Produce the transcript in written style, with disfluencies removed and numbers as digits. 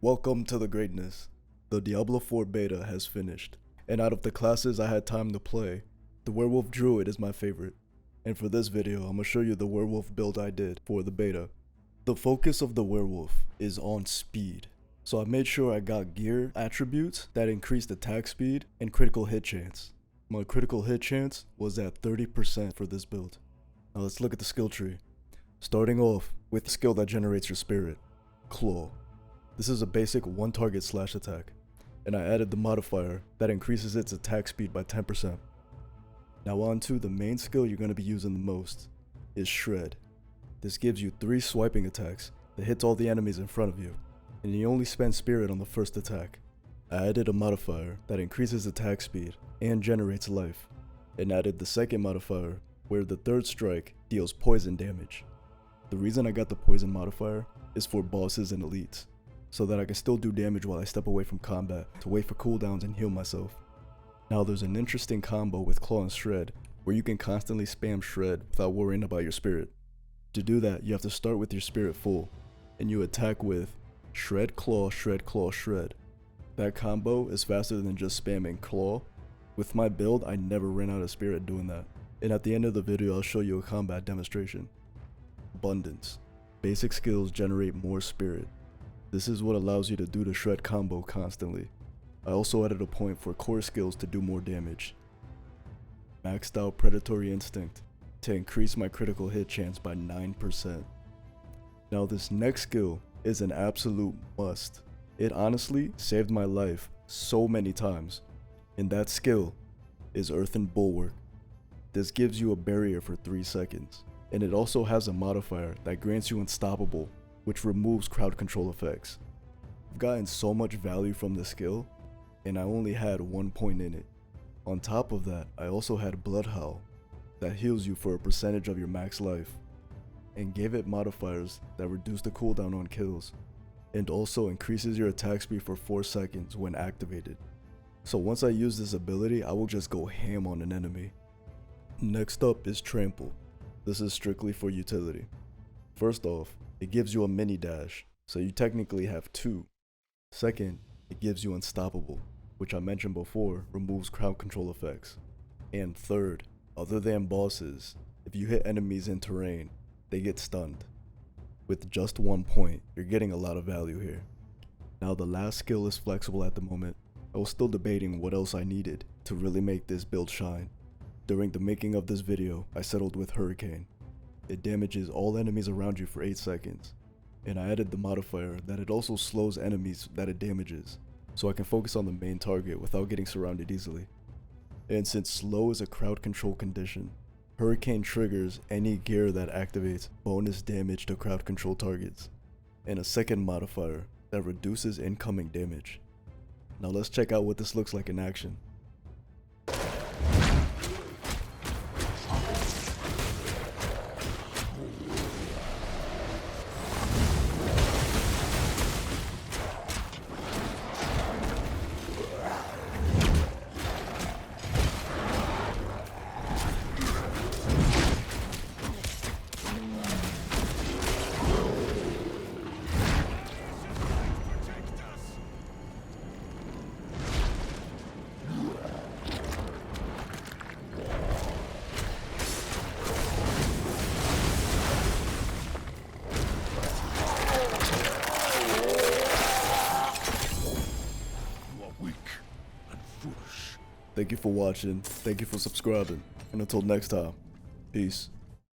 Welcome to the greatness. The Diablo 4 beta has finished, and out of the classes I had time to play, the Werewolf Druid is my favorite. And for this video, I'm gonna show you the werewolf build I did for the beta. The focus of the werewolf is on speed, so I made sure I got gear attributes that increased attack speed and critical hit chance. My critical hit chance was at 30% for this build. Now let's look at the skill tree. Starting off with the skill that generates your spirit, Claw. This is a basic one target slash attack, and I added the modifier that increases its attack speed by 10%. Now on to the main skill you're going to be using the most, is Shred. This gives you 3 swiping attacks that hits all the enemies in front of you, and you only spend spirit on the first attack. I added a modifier that increases attack speed and generates life, and added the second modifier where the third strike deals poison damage. The reason I got the poison modifier is for bosses and elites, so that I can still do damage while I step away from combat to wait for cooldowns and heal myself. Now there's an interesting combo with Claw and Shred where you can constantly spam Shred without worrying about your spirit. To do that, you have to start with your spirit full, and you attack with Shred Claw, Shred Claw, Shred. That combo is faster than just spamming Claw. With my build, I never ran out of spirit doing that, and at the end of the video I'll show you a combat demonstration. Abundance. Basic skills generate more spirit. This is what allows you to do the Shred combo constantly. I also added a point for core skills to do more damage. Maxed out Predatory Instinct to increase my critical hit chance by 9%. Now this next skill is an absolute must. It honestly saved my life so many times, and that skill is Earthen Bulwark. This gives you a barrier for 3 seconds, and it also has a modifier that grants you Unstoppable, which removes crowd control effects. I've gotten so much value from this skill, and I only had 1 point in it. On top of that, I also had Blood Howl that heals you for a percentage of your max life, and gave it modifiers that reduce the cooldown on kills, and also increases your attack speed for 4 seconds when activated. So once I use this ability, I will just go ham on an enemy. Next up is Trample. This is strictly for utility. First off, it gives you a mini dash, so you technically have 2. Second, it gives you Unstoppable, which I mentioned before removes crowd control effects. And third, other than bosses, if you hit enemies in terrain, they get stunned. With just 1 point, you're getting a lot of value here. Now the last skill is flexible at the moment. I was still debating what else I needed to really make this build shine. During the making of this video, I settled with Hurricane. It damages all enemies around you for 8 seconds, and I added the modifier that it also slows enemies that it damages, so I can focus on the main target without getting surrounded easily. And since slow is a crowd control condition, Hurricane triggers any gear that activates bonus damage to crowd control targets, and a second modifier that reduces incoming damage. Now let's check out what this looks like in action. Thank you for watching, thank you for subscribing, and until next time, peace.